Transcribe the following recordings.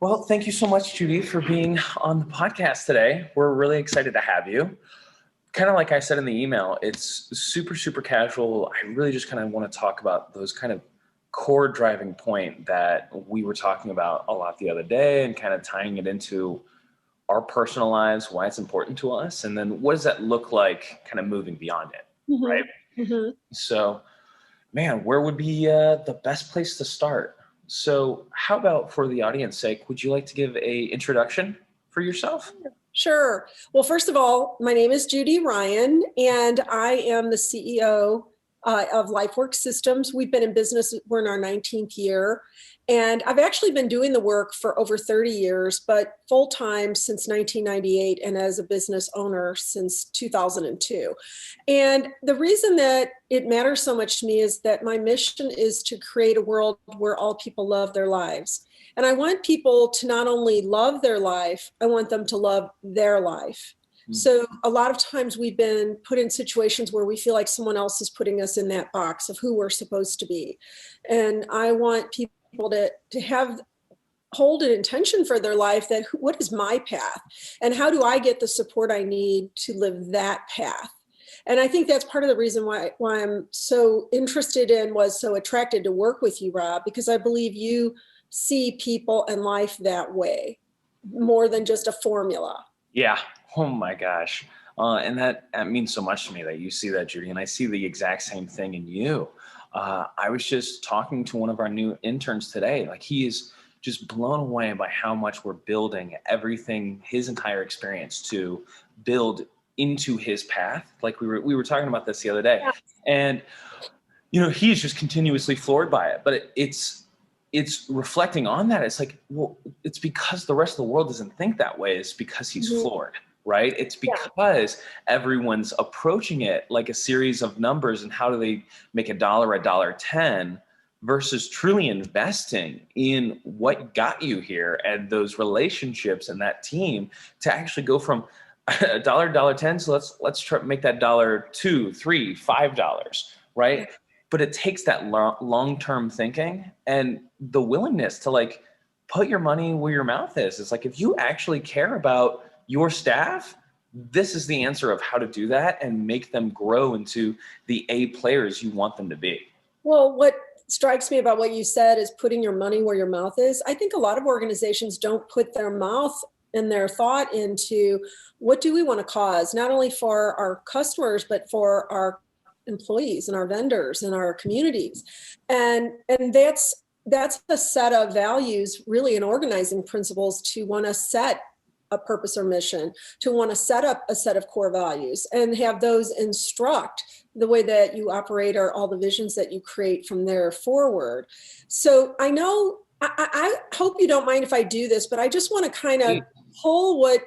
Well, thank you so much, Judy, for being on the podcast today. We're really excited to have you. Kind of like I said in the email, it's super, super casual. I really just kind of want to talk about those kind of core driving point that we were talking about a lot the other day and kind of tying it into our personal lives, why it's important to us, and then what does that look like kind of moving beyond it, right? Mm-hmm. Mm-hmm. So, man, where would be the best place to start? So how about, for the audience sake, would you like to give a introduction for yourself? Sure. Well, first of all, my name is Judy Ryan, and I am the CEO of Lifework Systems. We've been in business, we're in our 19th year, and I've actually been doing the work for over 30 years, but full-time since 1998 and as a business owner since 2002. And the reason that it matters so much to me is that my mission is to create a world where all people love their lives. And I want people to not only love their life, I want them to love their life. So a lot of times we've been put in situations where we feel like someone else is putting us in that box of who we're supposed to be. And I want people to have hold an intention for their life that what is my path and how do I get the support I need to live that path? And I think that's part of the reason why I'm so interested in, was so attracted to work with you, Rob, because I believe you see people and life that way more than just a formula. Yeah. Oh my gosh. And that means so much to me that you see that, Judy, and I see the exact same thing in you. I was just talking to one of our new interns today. Like, he is just blown away by how much we're building everything, his entire experience, to build into his path. Like, we were talking about this the other day, and he's just continuously floored by it. But it's reflecting on that. It's like, well, it's because the rest of the world doesn't think that way. It's because he's floored, right? It's because everyone's approaching it like a series of numbers, and how do they make $1.10 versus truly investing in what got you here and those relationships and that team to actually go from $1.10. So let's try to make that $2, $3, $5, right? But it takes that long-term thinking and the willingness to, like, put your money where your mouth is. It's like, if you actually care about your staff, this is the answer of how to do that and make them grow into the A players you want them to be. Well, what strikes me about what you said is putting your money where your mouth is. I think a lot of organizations don't put their mouth and their thought into what do we want to cause, not only for our customers, but for our employees and our vendors and our communities. And that's a set of values, really, an organizing principles, to want to set a purpose or mission, to want to set up a set of core values and have those instruct the way that you operate, or all the visions that you create from there forward. So I know, I hope you don't mind if I do this, but I just want to kind of pull what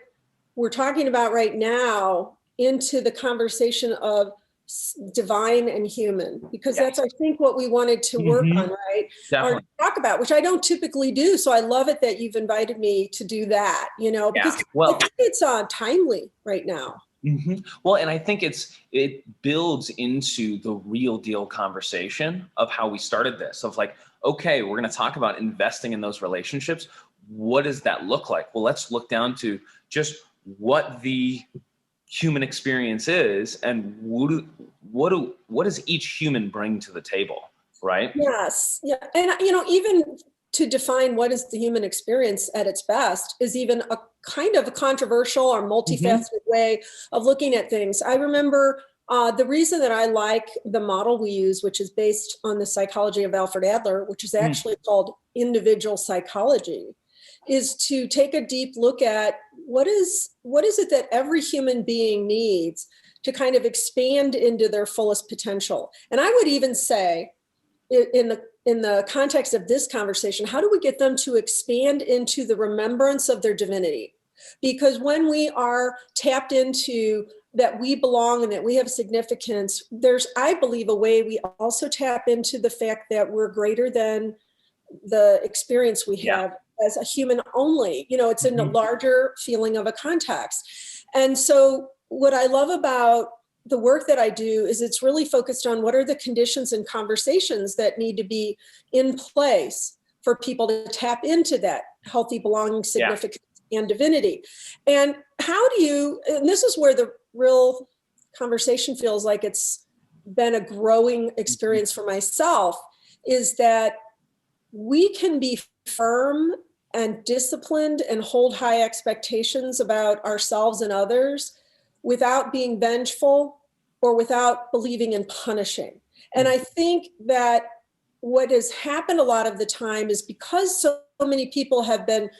we're talking about right now into the conversation of divine and human, because that's, I think, what we wanted to work on, right? Definitely. Or talk about, which I don't typically do. So I love it that you've invited me to do that, because I think it's timely right now. Well, and I think it builds into the real deal conversation of how we started this, of like, okay, we're going to talk about investing in those relationships. What does that look like? Well, let's look down to just what the human experience is, and what does each human bring to the table, right? Yes. Yeah. And even to define what is the human experience at its best is even a kind of a controversial or multifaceted way of looking at things. I remember the reason that I like the model we use, which is based on the psychology of Alfred Adler, which is actually called individual psychology, is to take a deep look at what is it that every human being needs to kind of expand into their fullest potential. And I would even say, in the context of this conversation, how do we get them to expand into the remembrance of their divinity? Because when we are tapped into that we belong and that we have significance, there's, I believe, a way we also tap into the fact that we're greater than the experience we have as a human only. It's in a larger feeling of a context. And so what I love about the work that I do is it's really focused on what are the conditions and conversations that need to be in place for people to tap into that healthy belonging, significance, and divinity. And and this is where the real conversation feels like it's been a growing experience for myself, is that we can be firm and disciplined and hold high expectations about ourselves and others without being vengeful or without believing in punishing. And I think that what has happened a lot of the time is because so many people have been,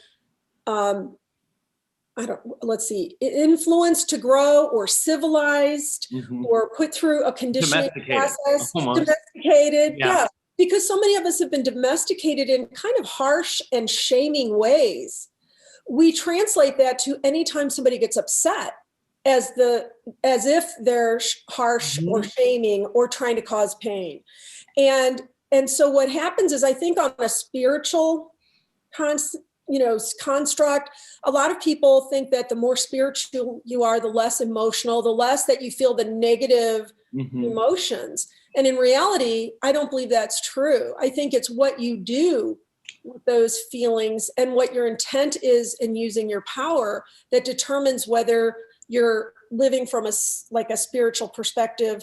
influenced to grow or civilized or put through a conditioning process, domesticated. Yeah. Because so many of us have been domesticated in kind of harsh and shaming ways. We translate that to anytime somebody gets upset as if they're harsh or shaming or trying to cause pain. And so what happens is, I think on a spiritual construct, a lot of people think that the more spiritual you are, the less emotional, the less that you feel the negative emotions. And in reality, I don't believe that's true. I think it's what you do with those feelings and what your intent is in using your power that determines whether you're living from a spiritual perspective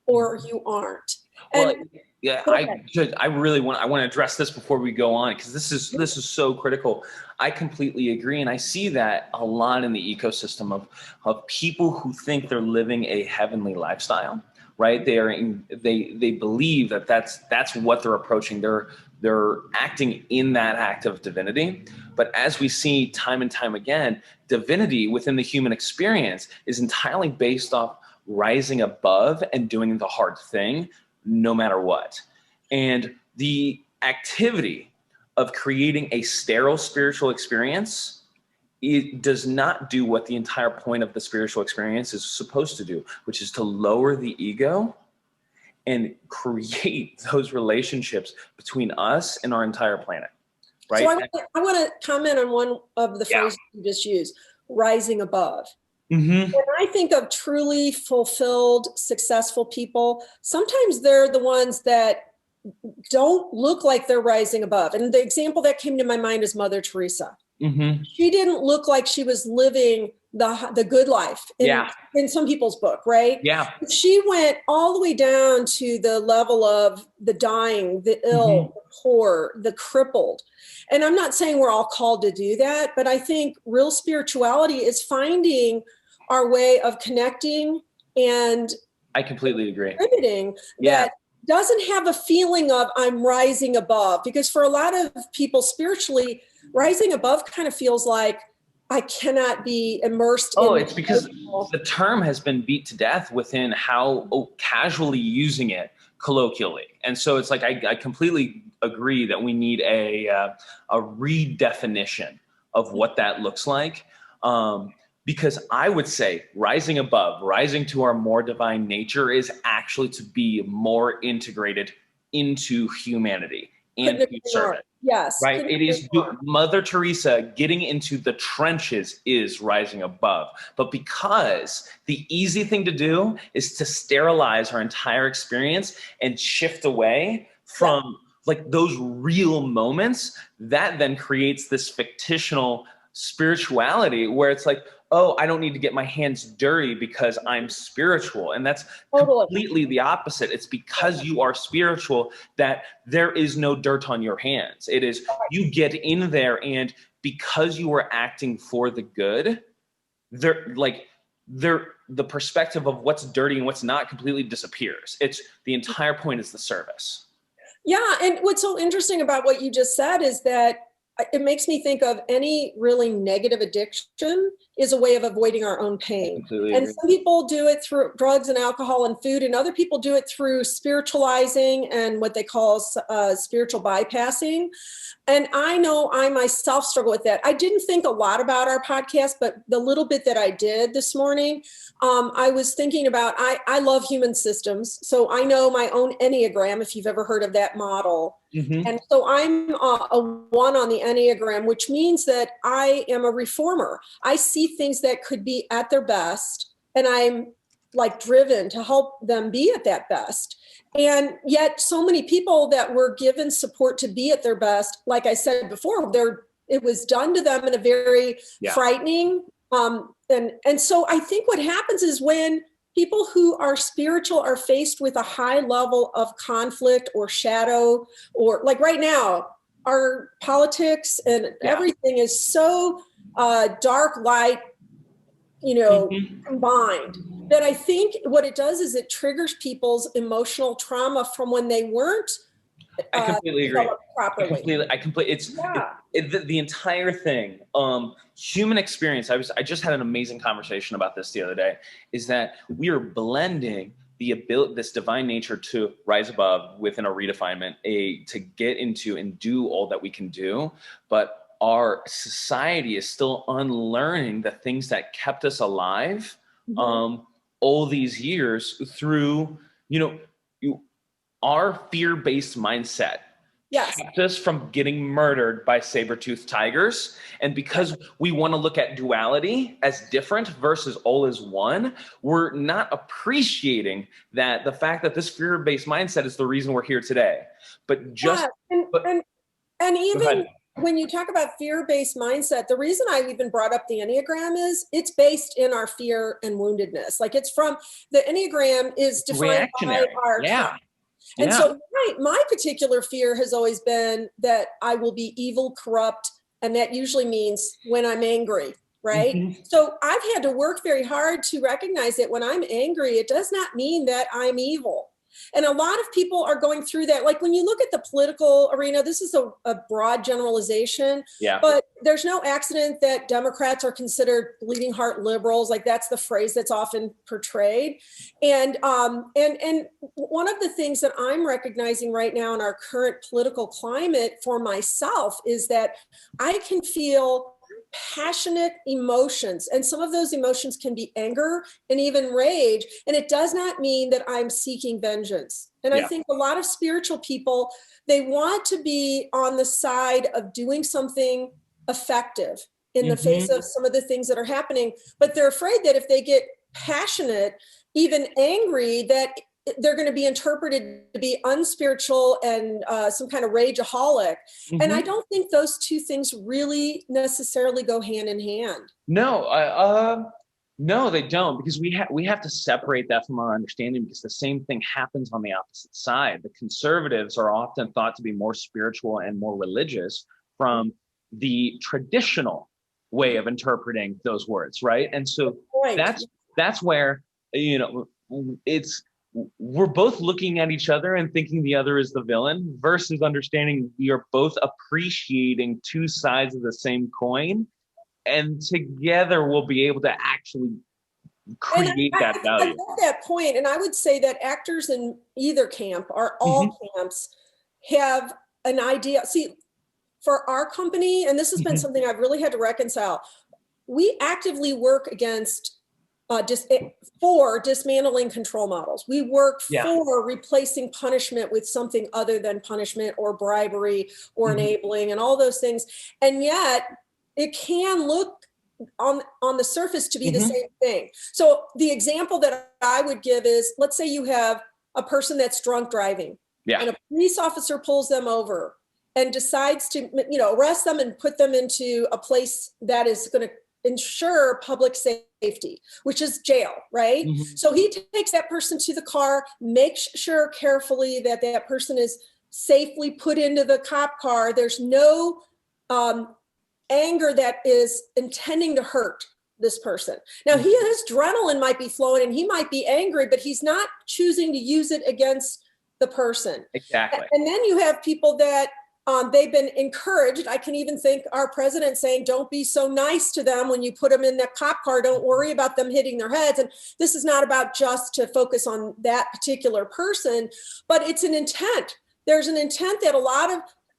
or you aren't. Well, I really want to address this before we go on, because this is so critical. I completely agree, and I see that a lot in the ecosystem of people who think they're living a heavenly lifestyle. Right? They believe that that's what they're approaching. They're acting in that act of divinity. But as we see time and time again, divinity within the human experience is entirely based off rising above and doing the hard thing, no matter what. And the activity of creating a sterile spiritual experience, it does not do what the entire point of the spiritual experience is supposed to do, which is to lower the ego and create those relationships between us and our entire planet. Right? So I want to comment on one of the phrases you just used, rising above. When I think of truly fulfilled, successful people, sometimes they're the ones that don't look like they're rising above. And the example that came to my mind is Mother Teresa. She didn't look like she was living the good life in some people's book, right? Yeah. She went all the way down to the level of the dying, the ill, the poor, the crippled. And I'm not saying we're all called to do that, but I think real spirituality is finding our way of connecting and I completely agree. Contributing that doesn't have a feeling of I'm rising above, because for a lot of people spiritually, rising above kind of feels like I cannot be immersed in it's because the term has been beat to death within how casually using it colloquially. And so it's like I completely agree that we need a redefinition of what that looks like. Because I would say rising above, rising to our more divine nature is actually to be more integrated into humanity and to serve it. Yes. Right. It is Mother Teresa getting into the trenches is rising above. But because the easy thing to do is to sterilize our entire experience and shift away from like those real moments, that then creates this fictional spirituality where it's like, oh, I don't need to get my hands dirty because I'm spiritual. And that's completely the opposite. It's because you are spiritual that there is no dirt on your hands. It is you get in there, and because you are acting for the good, the perspective of what's dirty and what's not completely disappears. It's the entire point is the service. Yeah. And what's so interesting about what you just said is that it makes me think of any really negative addiction is a way of avoiding our own pain. And some people do it through drugs and alcohol and food, and other people do it through spiritualizing and what they call spiritual bypassing. And I know I myself struggle with that. I didn't think a lot about our podcast, but the little bit that I did this morning, I was thinking about, I love human systems. So I know my own Enneagram, if you've ever heard of that model. And so I'm a 1 on the Enneagram, which means that I am a reformer. I see things that could be at their best, and I'm like driven to help them be at that best. And yet so many people that were given support to be at their best, like I said before, they're it was done to them in a very frightening. And so I think what happens is when people who are spiritual are faced with a high level of conflict or shadow, or like right now, our politics and everything is so dark, light, combined, that I think what it does is it triggers people's emotional trauma from when they weren't I completely agree. properly. I completely. The entire thing. Human experience. I just had an amazing conversation about this the other day. Is that we are blending the ability, this divine nature to rise above within a redefinement, to get into and do all that we can do, but our society is still unlearning the things that kept us alive all these years through, our fear-based mindset kept us from getting murdered by saber-toothed tigers. And because we want to look at duality as different versus all as one, we're not appreciating that the fact that this fear-based mindset is the reason we're here today. But just and even when you talk about fear-based mindset, the reason I even brought up the Enneagram is it's based in our fear and woundedness. Like it's from the Enneagram is defined by our trauma. And so my particular fear has always been that I will be evil, corrupt, and that usually means when I'm angry, right? So I've had to work very hard to recognize that when I'm angry, it does not mean that I'm evil. And a lot of people are going through that. Like when you look at the political arena, this is a broad generalization, but there's no accident that Democrats are considered bleeding heart liberals. Like that's the phrase that's often portrayed. And one of the things that I'm recognizing right now in our current political climate for myself is that I can feel passionate emotions, and some of those emotions can be anger and even rage, and it does not mean that I'm seeking vengeance. And I think a lot of spiritual people, they want to be on the side of doing something effective in the face of some of the things that are happening, but they're afraid that if they get passionate, even angry, that they're going to be interpreted to be unspiritual and some kind of rageaholic. And I don't think those two things really necessarily go hand in hand. No, no, they don't, because we have to separate that from our understanding, because the same thing happens on the opposite side. The conservatives are often thought to be more spiritual and more religious from the traditional way of interpreting those words, right? And so that's where, we're both looking at each other and thinking the other is the villain, versus understanding we are both appreciating two sides of the same coin, and together we'll be able to actually create that value. I love that point. And I would say that actors in either camp, or all camps, have an idea. See, for our company, and this has been something I've really had to reconcile, we actively work against for dismantling control models. We work for replacing punishment with something other than punishment or bribery or enabling and all those things. And yet it can look on the surface to be the same thing. So the example that I would give is, let's say you have a person that's drunk driving and a police officer pulls them over and decides to, arrest them and put them into a place that is going to ensure public safety, which is jail, right? So he takes that person to the car, makes sure carefully that that person is safely put into the cop car. There's no anger that is intending to hurt this person. Now, his adrenaline might be flowing and he might be angry, but he's not choosing to use it against the person. Exactly. And then you have people that they've been encouraged. I can even think our president saying, don't be so nice to them when you put them in the cop car. Don't worry about them hitting their heads. And this is not about just to focus on that particular person, but it's an intent. There's an intent that a lot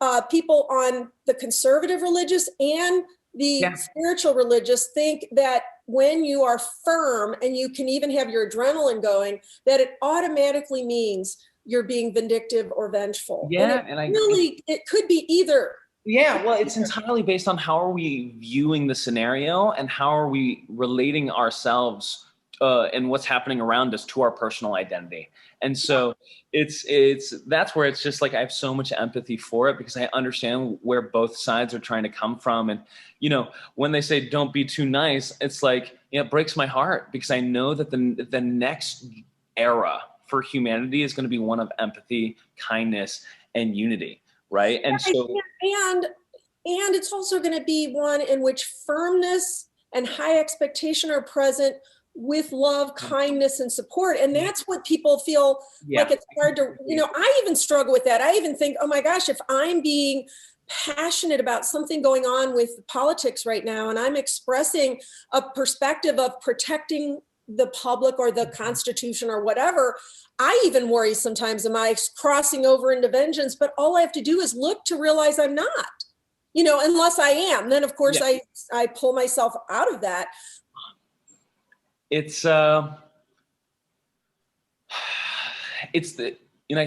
of people on the conservative religious and the spiritual religious think that when you are firm and you can even have your adrenaline going, that it automatically means you're being vindictive or vengeful. It could be either. Yeah, well, it's entirely based on how are we viewing the scenario and how are we relating ourselves and what's happening around us to our personal identity. And so that's where it's just like I have so much empathy for it, because I understand where both sides are trying to come from. And when they say don't be too nice, it's like, it breaks my heart, because I know that the next era for humanity is going to be one of empathy, kindness, and unity, right? And so and it's also going to be one in which firmness and high expectation are present with love, kindness, and support. And that's what people feel like it's hard to, I even struggle with that. I even think, oh my gosh, if I'm being passionate about something going on with politics right now, and I'm expressing a perspective of protecting the public or the Constitution or whatever, I even worry sometimes, am I crossing over into vengeance? But all I have to do is look to realize I'm not, unless I am. Then of course I pull myself out of that. It's I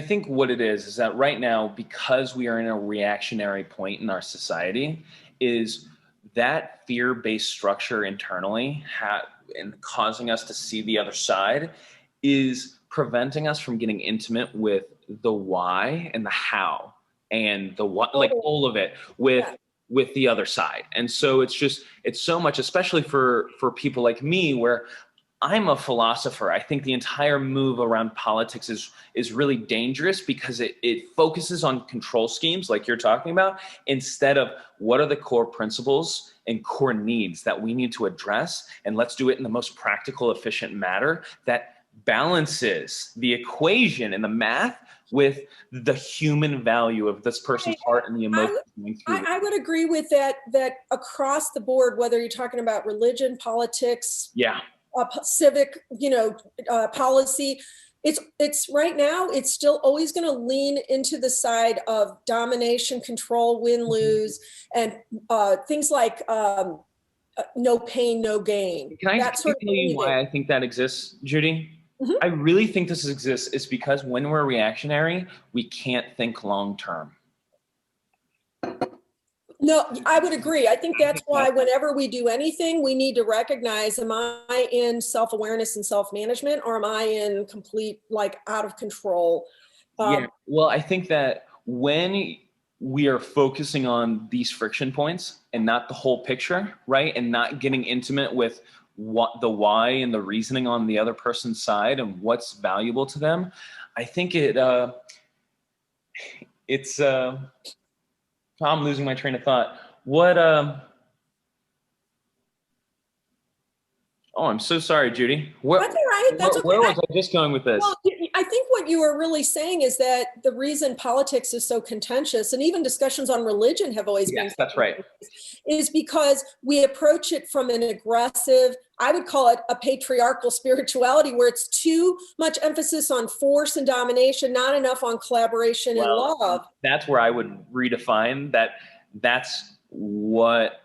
think what it is that right now, because we are in a reactionary point in our society, is that fear-based structure internally and causing us to see the other side is preventing us from getting intimate with the why and the how and the what, like all of it with the other side. And so it's so much, especially for people like me, where I'm a philosopher. I think the entire move around politics is really dangerous, because it focuses on control schemes like you're talking about, instead of what are the core principles and core needs that we need to address. And let's do it in the most practical, efficient manner that balances the equation and the math with the human value of this person's heart and the emotion. I would agree with that across the board, whether you're talking about religion, politics, civic, policy. It's right now, it's still always going to lean into the side of domination, control, win, lose, and things like no pain, no gain. Can I tell you why I think that exists, Judy? Mm-hmm. I really think this exists is because when we're reactionary, we can't think long term. No, I would agree. I think that's why whenever we do anything, we need to recognize, am I in self-awareness and self-management, or am I in complete, out of control? Well, I think that when we are focusing on these friction points and not the whole picture, right? And not getting intimate with what the why and the reasoning on the other person's side and what's valuable to them, I think I'm losing my train of thought. I'm so sorry, Judy. That's all right. That's okay. Where was I just going with this? Well, I think what you were really saying is that the reason politics is so contentious, and even discussions on religion have always been. That's right. Is because we approach it from an aggressive, I would call it a patriarchal spirituality, where it's too much emphasis on force and domination, not enough on collaboration and love. That's where I would redefine that. That's what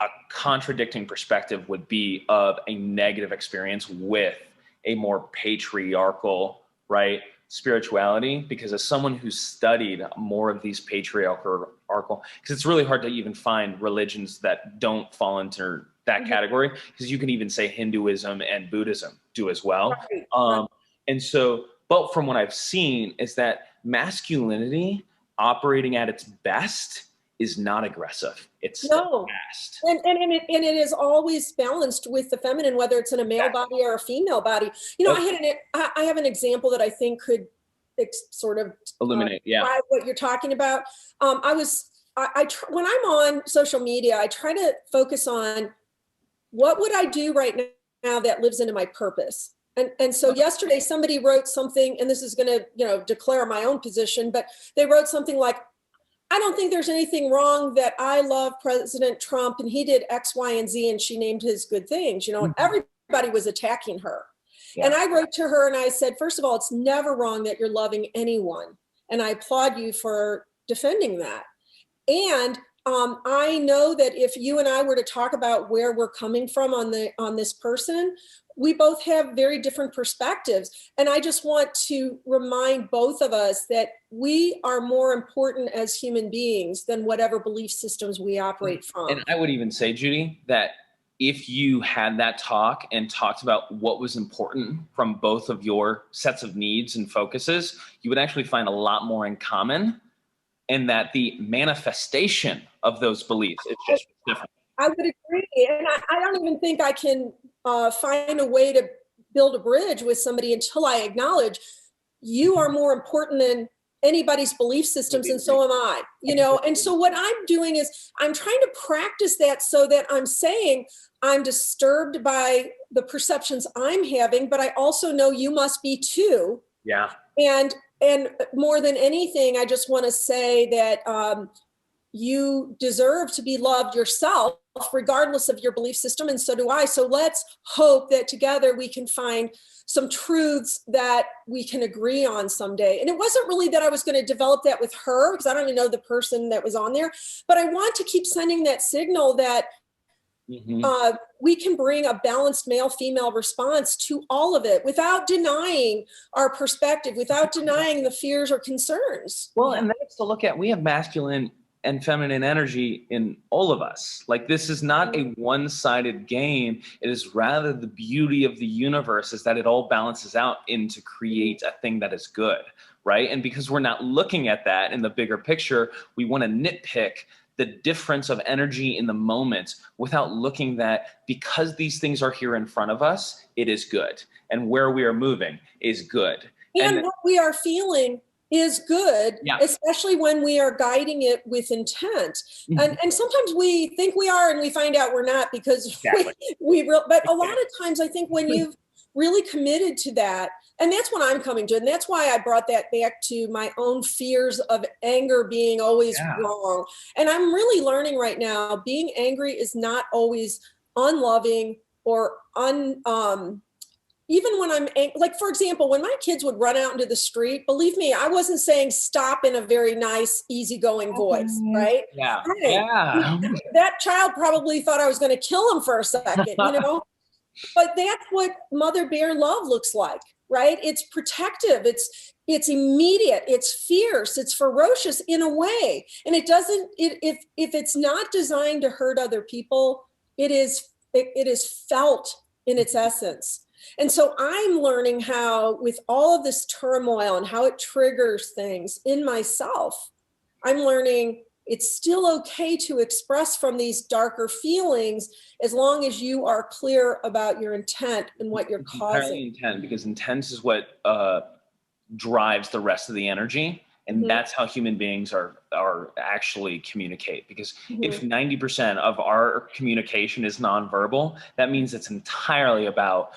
a contradicting perspective would be of a negative experience with a more patriarchal, right, spirituality. Because as someone who's studied more of these patriarchal, because it's really hard to even find religions that don't fall into that category, because you can even say Hinduism and Buddhism do as well. Right. And so, but from what I've seen is that masculinity operating at its best is not aggressive. It's fast. And it is always balanced with the feminine, whether it's in a male body or a female body. I have an example that I think could sort of illuminate what you're talking about. When I'm on social media, I try to focus on what would I do right now that lives into my purpose. And so yesterday somebody wrote something, and this is going to, declare my own position, but they wrote something like, I don't think there's anything wrong that I love President Trump and he did X, Y, and Z, and she named his good things, and everybody was attacking her. Yeah. And I wrote to her and I said, first of all, it's never wrong that you're loving anyone. And I applaud you for defending that. And I know that if you and I were to talk about where we're coming from on this person, we both have very different perspectives. And I just want to remind both of us that we are more important as human beings than whatever belief systems we operate from. And I would even say, Judy, that if you had that talk and talked about what was important from both of your sets of needs and focuses, you would actually find a lot more in common, and that the manifestation of those beliefs is just different. I would agree. And I don't even think I can find a way to build a bridge with somebody until I acknowledge you are more important than anybody's belief systems, and so am I, and so what I'm doing is I'm trying to practice that, so that I'm saying I'm disturbed by the perceptions I'm having, but I also know you must be too. Yeah. And more than anything, I just want to say that you deserve to be loved yourself, regardless of your belief system, and so do I. So let's hope that together we can find some truths that we can agree on someday. And it wasn't really that I was going to develop that with her, because I don't even know the person that was on there, but I want to keep sending that signal that we can bring a balanced male-female response to all of it without denying our perspective, without denying the fears or concerns. Well, and that's to look at, we have masculine and feminine energy in all of us. Like, this is not a one-sided game. It is rather the beauty of the universe is that it all balances out into create a thing that is good, right? And because we're not looking at that in the bigger picture, we want to nitpick the difference of energy in the moment without looking that because these things are here in front of us, it is good. And where we are moving is good. And what we are feeling is good, especially when we are guiding it with intent. And sometimes we think we are, and we find out we're not, because but a lot of times I think when you've really committed to that, and that's what I'm coming to, and that's why I brought that back to my own fears of anger being always wrong. And I'm really learning right now, being angry is not always unloving or even when I'm like, for example, when my kids would run out into the street, believe me, I wasn't saying stop in a very nice, easygoing voice, right? Yeah. Hey, that child probably thought I was going to kill him for a second, But that's what Mother Bear love looks like, right? It's protective. It's immediate. It's fierce. It's ferocious in a way. And it doesn't. If it's not designed to hurt other people, it is felt in its essence. And so I'm learning how, with all of this turmoil and how it triggers things in myself, I'm learning it's still okay to express from these darker feelings as long as you are clear about your intent and what you're causing. Intent, because intent is what drives the rest of the energy. And that's how human beings are actually communicate. Because if 90% of our communication is nonverbal, that means it's entirely about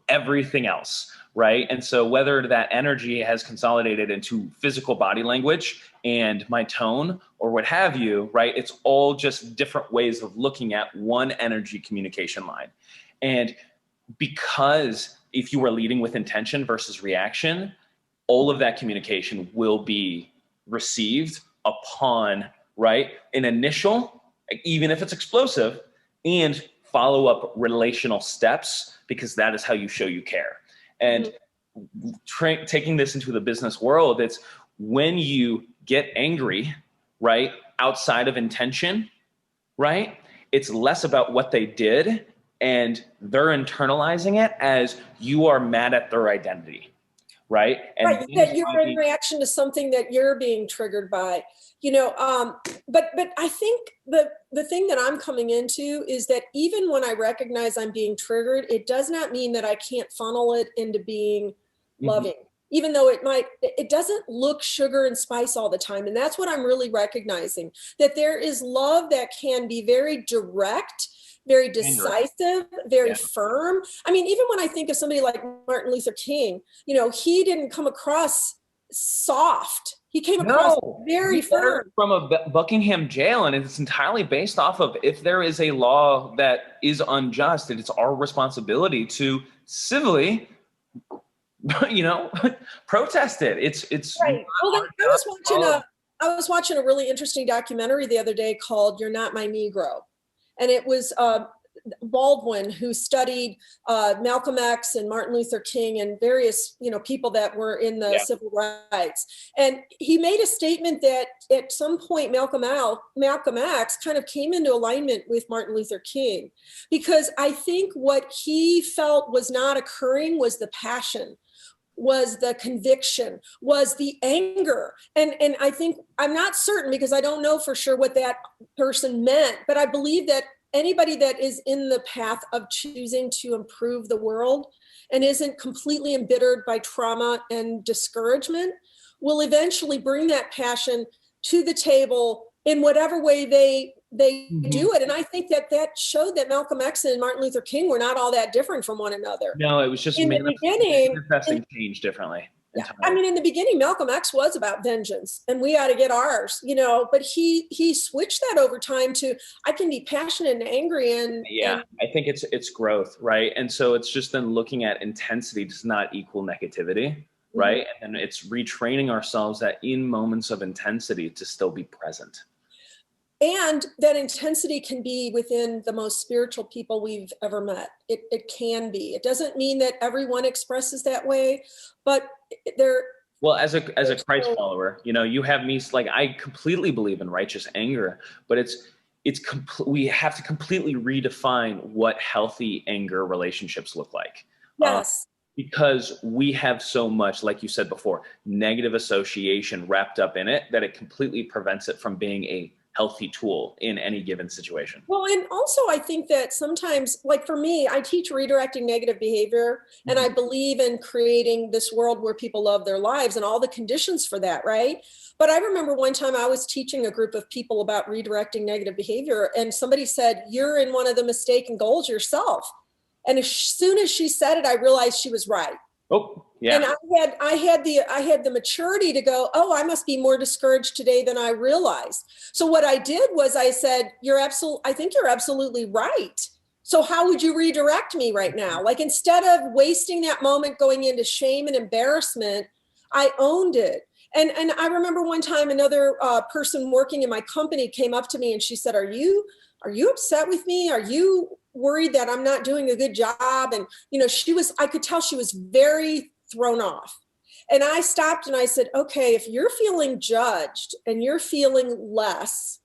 everything else, right? And so whether that energy has consolidated into physical body language and my tone or what have you, right? It's all just different ways of looking at one energy communication line. And because if you are leading with intention versus reaction, all of that communication will be received upon, right, an initial, even if it's explosive, and follow up relational steps, because that is how you show you care. And taking this into the business world, it's when you get angry, right, outside of intention, right, it's less about what they did and they're internalizing it as you are mad at their identity. Right. And right, that you're in reaction to something that you're being triggered by, but I think the thing that I'm coming into is that even when I recognize I'm being triggered, it does not mean that I can't funnel it into being loving, even though it doesn't look sugar and spice all the time. And that's what I'm really recognizing, that there is love that can be very direct, very decisive, very firm. I mean, even when I think of somebody like Martin Luther King, he didn't come across soft. He came across very firm. From a Buckingham jail, and it's entirely based off of, if there is a law that is unjust, it's our responsibility to civilly, protest it. It's right. Well, I was watching a really interesting documentary the other day called "You're Not My Negro." And it was Baldwin, who studied Malcolm X and Martin Luther King and various, people that were in the civil rights. And he made a statement that at some point Malcolm X kind of came into alignment with Martin Luther King, because I think what he felt was not occurring was the passion, was the conviction, was the anger. And I think, I'm not certain because I don't know for sure what that person meant, but I believe that anybody that is in the path of choosing to improve the world and isn't completely embittered by trauma and discouragement will eventually bring that passion to the table in whatever way they do it. And I think that showed that Malcolm X and Martin Luther King were not all that different from one another. No, it was just in the beginning, manifesting change differently. Yeah. I mean, in the beginning, Malcolm X was about vengeance and we ought to get ours, but he switched that over time to, I can be passionate and angry. And I think it's growth, right? And so it's just then looking at intensity does not equal negativity, right? And it's retraining ourselves that in moments of intensity to still be present. And that intensity can be within the most spiritual people we've ever met. It can be. It doesn't mean that everyone expresses that way, but well, as a Christ follower, you have me, like, I completely believe in righteous anger, but we have to completely redefine what healthy anger relationships look like. Yes. Because we have so much, like you said before, negative association wrapped up in it that it completely prevents it from being a healthy tool in any given situation. Well, and also I think that sometimes, like for me, I teach redirecting negative behavior, and I believe in creating this world where people love their lives and all the conditions for that, right? But I remember one time I was teaching a group of people about redirecting negative behavior, and somebody said, "You're in one of the mistaken goals yourself." And as soon as she said it, I realized she was right. Oh, yeah. And I had the maturity to go, oh, I must be more discouraged today than I realized. So what I did was I said, I think you're absolutely right. So how would you redirect me right now? Like, instead of wasting that moment going into shame and embarrassment, I owned it. And I remember one time another person working in my company came up to me and she said, are you upset with me? Are you worried that I'm not doing a good job? And, I could tell she was very thrown off. And I stopped and I said, okay, if you're feeling judged and you're feeling less,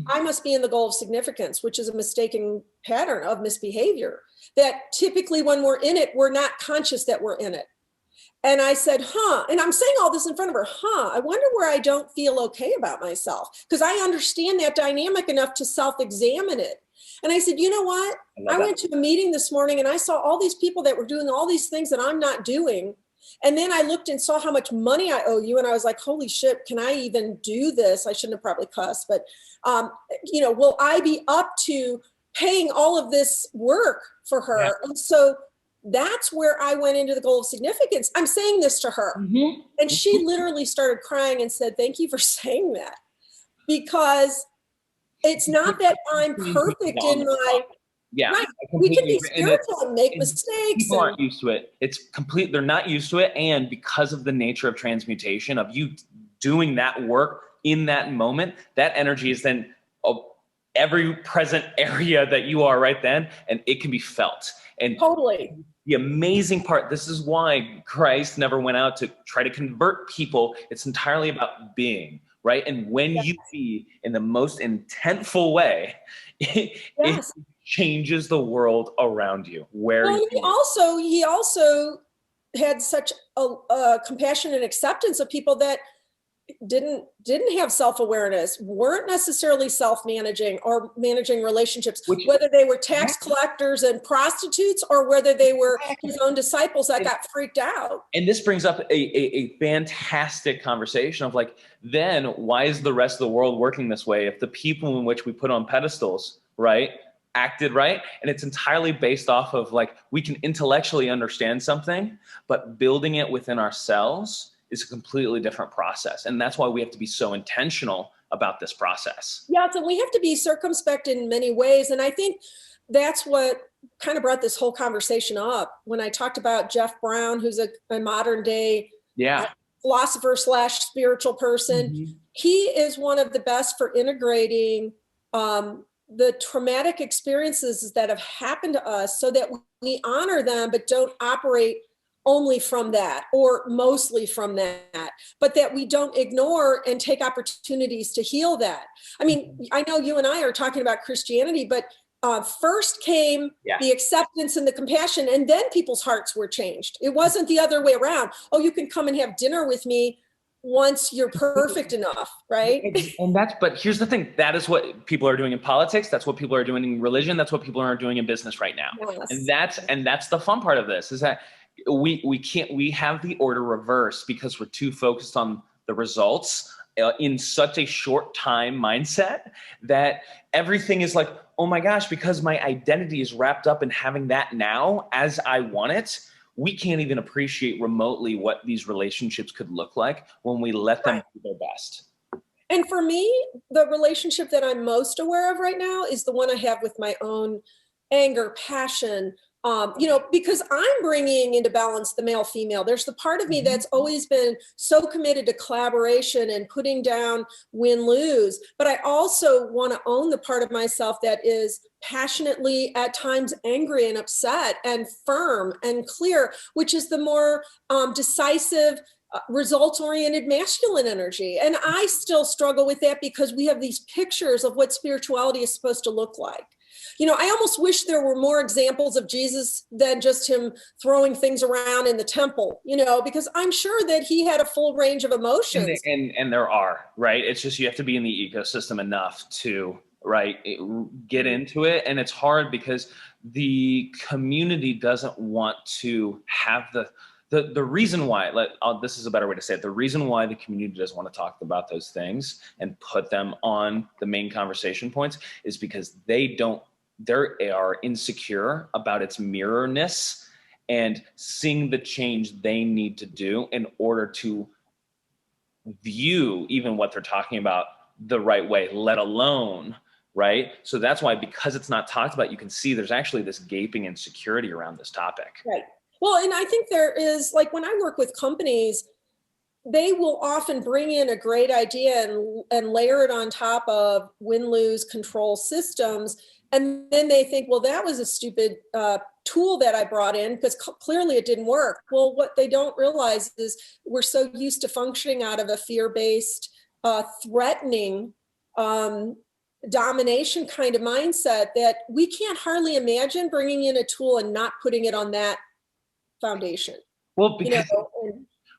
I must be in the goal of significance, which is a mistaken pattern of misbehavior that typically when we're in it, we're not conscious that we're in it. And I said, and I'm saying all this in front of her, I wonder where I don't feel okay about myself, because I understand that dynamic enough to self-examine it. And I said, you know what? I went to a meeting this morning and I saw all these people that were doing all these things that I'm not doing. And then I looked and saw how much money I owe you. And I was like, holy shit, can I even do this? I shouldn't have probably cussed, but, will I be up to paying all of this work for her? Yeah. And so that's where I went into the goal of significance. I'm saying this to her. And she literally started crying and said, thank you for saying that. Because it's not that I'm perfect in my, right. We can be spiritual and make mistakes. People aren't used to it. They're not used to it. And because of the nature of transmutation, of you doing that work in that moment, that energy is then every present area that you are right then, and it can be felt. And totally. The amazing part, this is why Christ never went out to try to convert people. It's entirely about being, right? And when you be in the most intentful way, it changes the world around you. He also had such a compassion and acceptance of people that didn't have self-awareness, weren't necessarily self-managing or managing relationships, whether they were tax collectors and prostitutes or whether they were his own disciples that got freaked out. And this brings up a fantastic conversation of like, then why is the rest of the world working this way if the people in which we put on pedestals, right, acted right? And it's entirely based off of like, we can intellectually understand something, but building it within ourselves is a completely different process. And that's why we have to be so intentional about this process. Yeah, so we have to be circumspect in many ways. And I think that's what kind of brought this whole conversation up when I talked about Jeff Brown, who's a modern day philosopher / spiritual person. He is one of the best for integrating the traumatic experiences that have happened to us so that we honor them, but don't operate only from that or mostly from that, but that we don't ignore and take opportunities to heal that. I mean, I know you and I are talking about Christianity, but first came the acceptance and the compassion, and then people's hearts were changed. It wasn't the other way around. Oh, you can come and have dinner with me once you're perfect enough, right? But here's the thing, that is what people are doing in politics. That's what people are doing in religion. That's what people are doing in business right now. Yes. And that's the fun part of this, is that we have the order reversed because we're too focused on the results in such a short time mindset that everything is like, oh my gosh, because my identity is wrapped up in having that now as I want it. We can't even appreciate remotely what these relationships could look like when we let them do their best. And for me, the relationship that I'm most aware of right now is the one I have with my own anger, passion, because I'm bringing into balance the male female. There's the part of me that's always been so committed to collaboration and putting down win lose. But I also want to own the part of myself that is passionately at times angry and upset and firm and clear, which is the more decisive, results-oriented masculine energy. And I still struggle with that because we have these pictures of what spirituality is supposed to look like. I almost wish there were more examples of Jesus than just him throwing things around in the temple, because I'm sure that he had a full range of emotions. And there are, right? It's just, you have to be in the ecosystem enough to, get into it. And it's hard because the community doesn't want to have the reason why, this is a better way to say it. The reason why the community doesn't want to talk about those things and put them on the main conversation points is because they are insecure about its mirrorness and seeing the change they need to do in order to view even what they're talking about the right way, let alone, right? So that's why, because it's not talked about, you can see there's actually this gaping insecurity around this topic. Right. Well, and I think there is, like, when I work with companies, they will often bring in a great idea and layer it on top of win-lose control systems. And then they think, well, that was a stupid tool that I brought in because clearly it didn't work. Well, what they don't realize is we're so used to functioning out of a fear-based, threatening, domination kind of mindset that we can't hardly imagine bringing in a tool and not putting it on that foundation. Well, because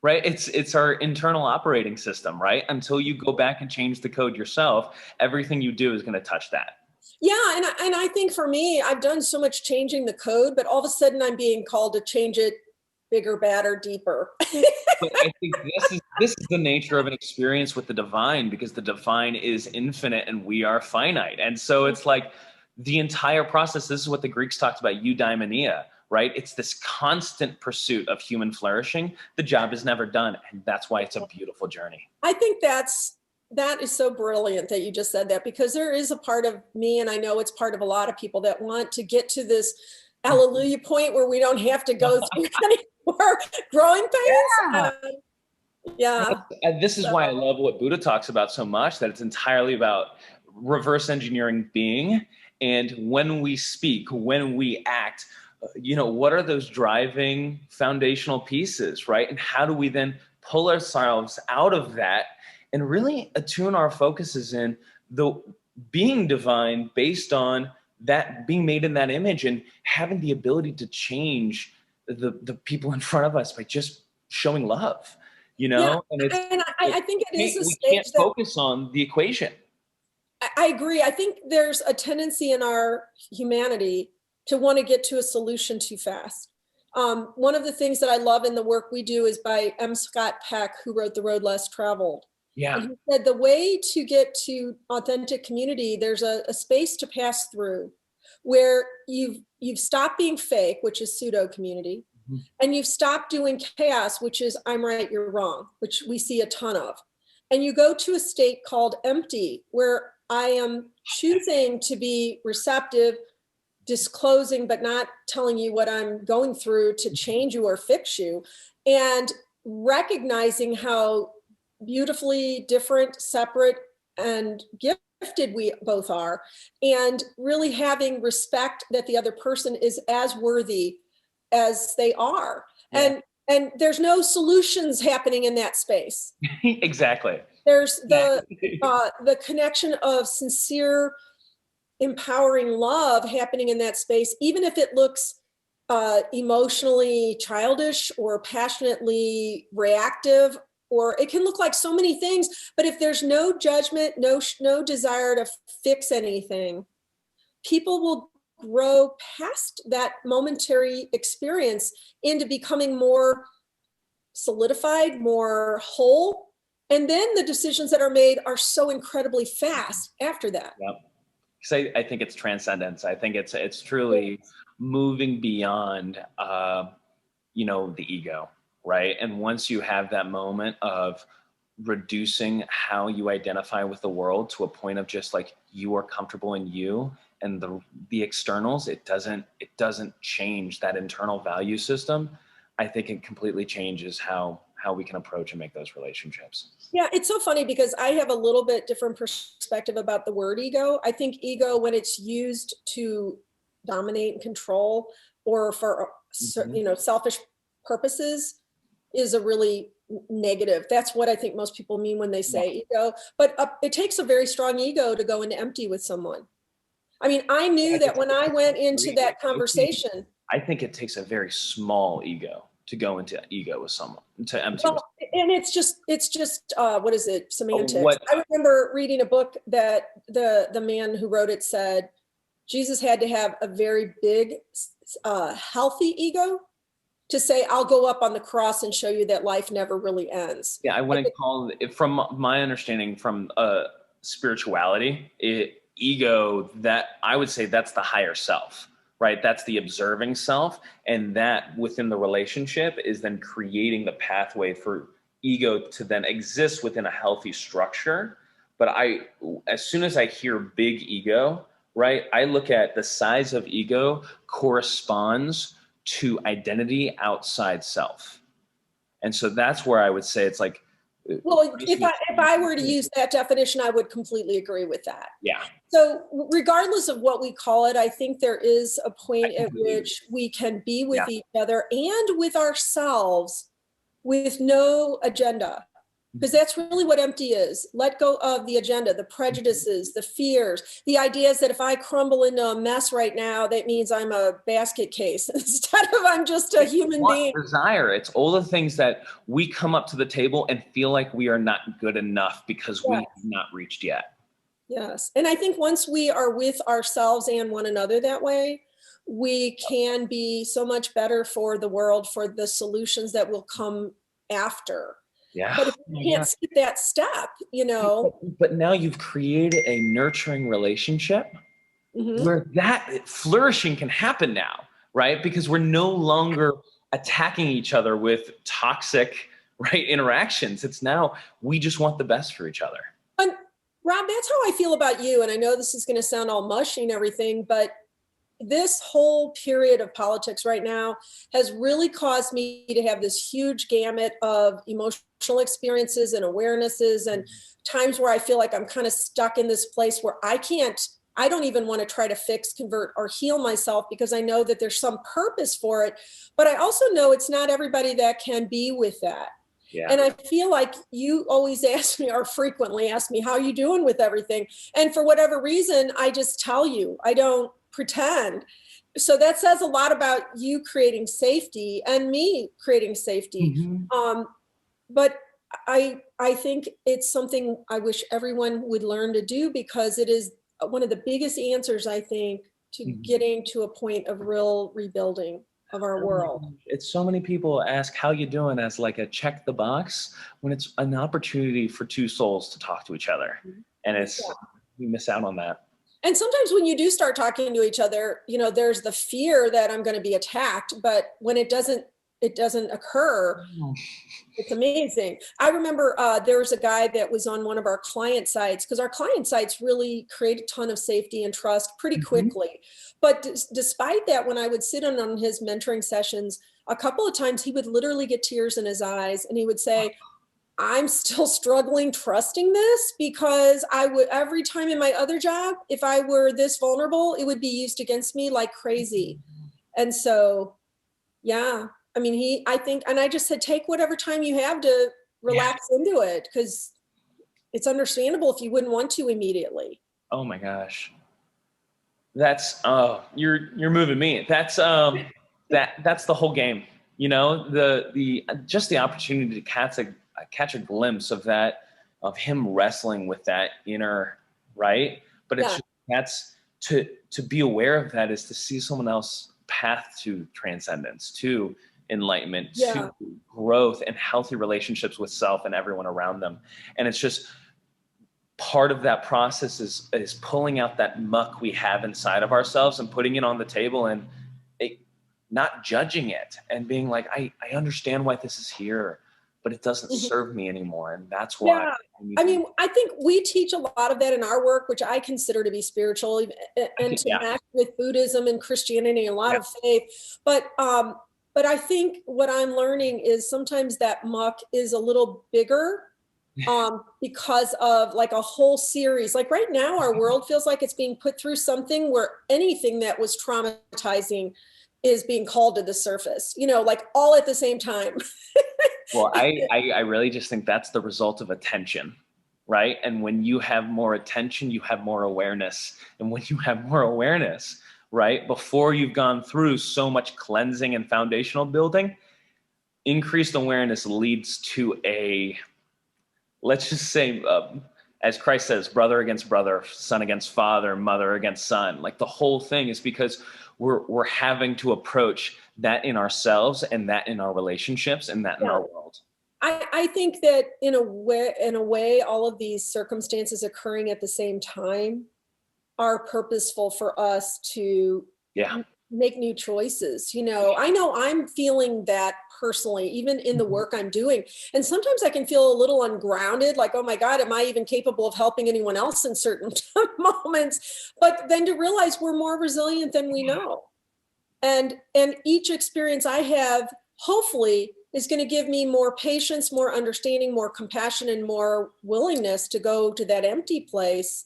right, it's our internal operating system, right? Until you go back and change the code yourself, everything you do is going to touch that. Yeah, and I think for me, I've done so much changing the code, but all of a sudden I'm being called to change it bigger, badder, deeper. But I think this is the nature of an experience with the divine, because the divine is infinite and we are finite. And so it's like the entire process, this is what the Greeks talked about, eudaimonia, right? It's this constant pursuit of human flourishing. The job is never done. And that's why it's a beautiful journey. I think that is so brilliant that you just said that, because there is a part of me, and I know it's part of a lot of people, that want to get to this hallelujah point where we don't have to go through any more growing pains. This is why I love what Buddha talks about so much, that it's entirely about reverse engineering being. And when we speak, when we act, what are those driving foundational pieces, right? And how do we then pull ourselves out of that and really attune our focuses in the being divine based on that, being made in that image, and having the ability to change the people in front of us by just showing love, Yeah, and I think it is a stage we can't focus on the equation. I agree. I think there's a tendency in our humanity to want to get to a solution too fast. One of the things that I love in the work we do is by M. Scott Peck, who wrote The Road Less Traveled. Yeah. And he said the way to get to authentic community, there's a space to pass through where you've stopped being fake, which is pseudo community, and you've stopped doing chaos, which is I'm right, you're wrong, which we see a ton of. And you go to a state called empty, where I am choosing to be receptive, disclosing, but not telling you what I'm going through to change you or fix you, and recognizing how beautifully different, separate, and gifted we both are, and really having respect that the other person is as worthy as they are. Yeah. And there's no solutions happening in that space. Exactly. There's Exactly. the connection of sincere, empowering love happening in that space, even if it looks emotionally childish or passionately reactive, or it can look like so many things. But if there's no judgment, no desire to fix anything, people will grow past that momentary experience into becoming more solidified, more whole. And then the decisions that are made are so incredibly fast after that. Yep. So I think it's transcendence. I think it's truly moving beyond, the ego, right? And once you have that moment of reducing how you identify with the world to a point of just like you are comfortable in you, and the externals, it doesn't change that internal value system. I think it completely changes how we can approach and make those relationships. Yeah, it's so funny because I have a little bit different perspective about the word ego. I think ego, when it's used to dominate and control, or for Mhm. selfish purposes, is a really negative. That's what I think most people mean when they Yeah, say ego. But it takes a very strong ego to go into empty with someone. I mean, I knew I that when I went into disagree. that conversation. I think it takes a very small ego to go into ego with someone, to empty with. Well, and it's just what is it? Semantics. What I remember reading a book that the man who wrote it said Jesus had to have a very big, healthy ego to say, "I'll go up on the cross and show you that life never really ends." Yeah, I I wouldn't think, call it, from my understanding from spirituality, ego, that I would say that's the higher self, right? That's the observing self. And that within the relationship is then creating the pathway for ego to then exist within a healthy structure. But as soon as I hear big ego, right, I look at the size of ego corresponds to identity outside self. And so that's where I would say it's like, well, if I were to use that definition, I would completely agree with that. yeah, So, regardless of what we call it, I think there is a I point at completely agree. which we can be Yeah. with each other and with ourselves with no agenda. Because that's really what empty is. Let go of the agenda, the prejudices, the fears, the ideas that if I crumble into a mess right now, that means I'm a basket case instead of I'm just a It's human want, being. desire. It's all the things that we come up to the table and feel like we are not good enough because we Yeah. have not reached yet. Yes. And I think once we are with ourselves and one another that way, we can be so much better for the world, for the solutions that will come after. Yeah. But if Oh you my can't God. skip that step, But now you've created a nurturing relationship mhm. where that flourishing can happen now, right? Because we're no longer attacking each other with toxic, right, interactions. It's now we just want the best for each other. And Rob, that's how I feel about you. And I know this is going to sound all mushy and everything, but this whole period of politics right now has really caused me to have this huge gamut of emotional experiences and awarenesses, and times where I feel like I'm kind of stuck in this place where I don't even want to try to fix, convert, or heal myself, because I know that there's some purpose for it. But I also know it's not everybody that can be with that. Yeah. And I feel like you always ask me, or frequently ask me, how are you doing with everything? And for whatever reason, I just tell you, I don't pretend. So that says a lot about you creating safety and me creating safety. Mhm. But I think it's something I wish everyone would learn to do, because it is one of the biggest answers, I think, to Mhm. getting to a point of real rebuilding of our Oh my world. gosh. It's so many people ask how you doing as like a check the box when it's an opportunity for two souls to talk to each other. And it's we miss out on that. And sometimes when you do start talking to each other, there's the fear that I'm going to be attacked, but when it doesn't occur. Oh. It's amazing. I remember there was a guy that was on one of our client sites, because our client sites really create a ton of safety and trust pretty Mhm. quickly. But despite that, when I would sit in on his mentoring sessions, a couple of times he would literally get tears in his eyes and he would say, I'm still struggling trusting this, because I would, every time in my other job, if I were this vulnerable, it would be used against me like crazy. And so, yeah, I mean, I think, and I just said, take whatever time you have to relax into it, because it's understandable if you wouldn't want to immediately. Oh my gosh. That's you're moving me. That's that's the whole game. You know, the just the opportunity to catch a glimpse of that, of him wrestling with that inner, right? But it's Yeah. just, that's to be aware of that is to see someone else path to transcendence, to enlightenment, Yeah. to growth and healthy relationships with self and everyone around them. And it's just part of that process is pulling out that muck we have inside of ourselves and putting it on the table, and it, not judging it and being like, I understand why this is here, but it doesn't Mhm. serve me anymore. And that's why Yeah. I need I to, mean, I think we teach a lot of that in our work, which I consider to be spiritual, and to yeah, match with Buddhism and Christianity, a lot yeah, of faith. But I think what I'm learning is sometimes that muck is a little bigger, because of like a whole series. Like right now, our world feels like it's being put through something where anything that was traumatizing is being called to the surface, like all at the same time. well, I really just think that's the result of attention, right? And when you have more attention, you have more awareness. And when you have more awareness, right, before you've gone through so much cleansing and foundational building, increased awareness leads to a, let's just say, as Christ says, brother against brother, son against father, mother against son. Like the whole thing is because we're having to approach that in ourselves and that in our relationships and that in Yeah. our world. I think that in a way, all of these circumstances occurring at the same time are purposeful for us to Yeah. make new choices. I know I'm feeling that personally, even in the work I'm doing. And sometimes I can feel a little ungrounded, like, oh my God, am I even capable of helping anyone else in certain moments? But then to realize we're more resilient than we know. And each experience I have, hopefully, is going to give me more patience, more understanding, more compassion, and more willingness to go to that empty place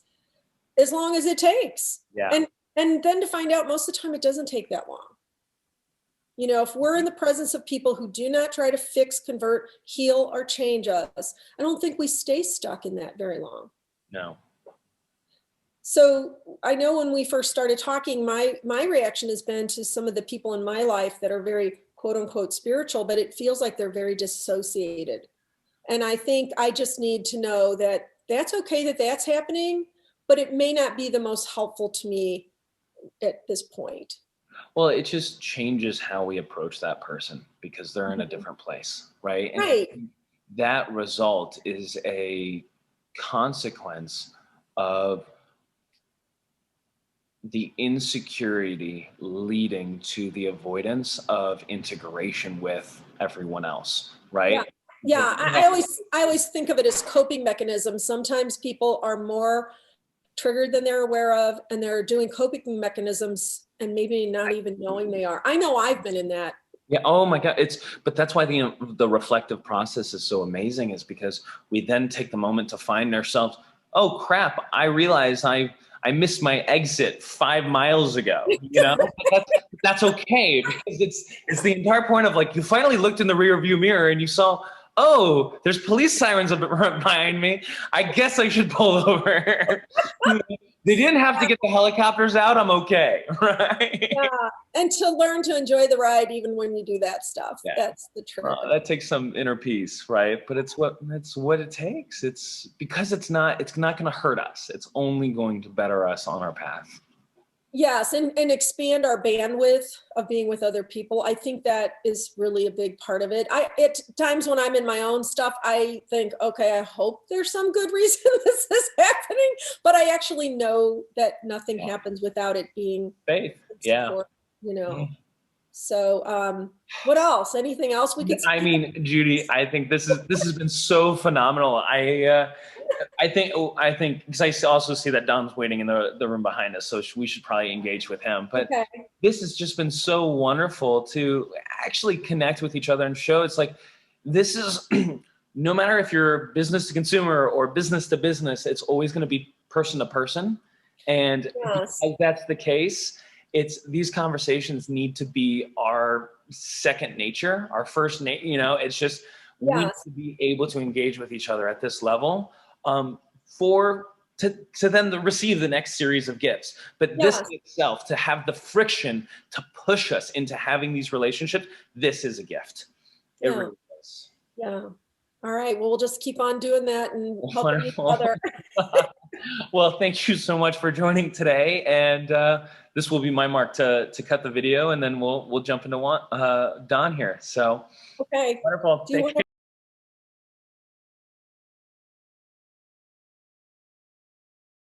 as long as it takes. Yeah. And then to find out most of the time it doesn't take that long. If we're in the presence of people who do not try to fix, convert, heal, or change us, I don't think we stay stuck in that very long. No. So I know when we first started talking, my reaction has been to some of the people in my life that are very quote unquote spiritual, but it feels like they're very dissociated. And I think I just need to know that that's okay, that that's happening, but it may not be the most helpful to me at this point. Well, it just changes how we approach that person because they're in a Mhm. different place, right? And I Right. think that result is a consequence of the insecurity leading to the avoidance of integration with everyone else, Yeah. right? Because Yeah. I always think of it as coping mechanisms. Sometimes people are more triggered than they're aware of, and they're doing coping mechanisms and maybe not even knowing they are. I know I've been in that. yeah, oh my God, but that's why the reflective process is so amazing, is because we then take the moment to find ourselves, oh crap, I realize I missed my exit 5 miles ago, but that's okay, because it's the entire point of like, you finally looked in the rear view mirror and you saw, oh, there's police sirens behind me. I guess I should pull over. They didn't have to get the helicopters out. I'm okay, right? Yeah. And to learn to enjoy the ride even when you do that stuff. Yeah. That's the trick. That takes some inner peace, right? But it's what it takes. It's because it's not going to hurt us. It's only going to better us on our path. Yes, and expand our bandwidth of being with other people. I think that is really a big part of it. At times when I'm in my own stuff, I think, okay, I hope there's some good reason this is happening, but I actually know that nothing Yeah. happens without it being Faith. Yeah. support. So, what else? Anything else we could I speak mean, Judy, I think this has been so phenomenal. I think because I also see that Dom's waiting in the room behind us, so we should probably engage with him. of? But Okay. this has just been so wonderful to actually connect with each other and show it's like this is no matter if you're business to consumer or business to business, it's always going to be person to person. And Yes. because that's the case, it's these conversations need to be our second nature, our first you know, it's just, we need Yes. to be able to engage with each other at this level, for to then receive the next series of gifts. But this Yes. in itself, to have the friction to push us into having these relationships, this is a gift. It Yeah. really is. Yeah. All right. Well, we'll just keep on doing that and helping each Wonderful. other. Well, thank you so much for joining today. And this will be my mark to cut the video, and then we'll jump into Don here. So Okay. wonderful. Do you Thank want you.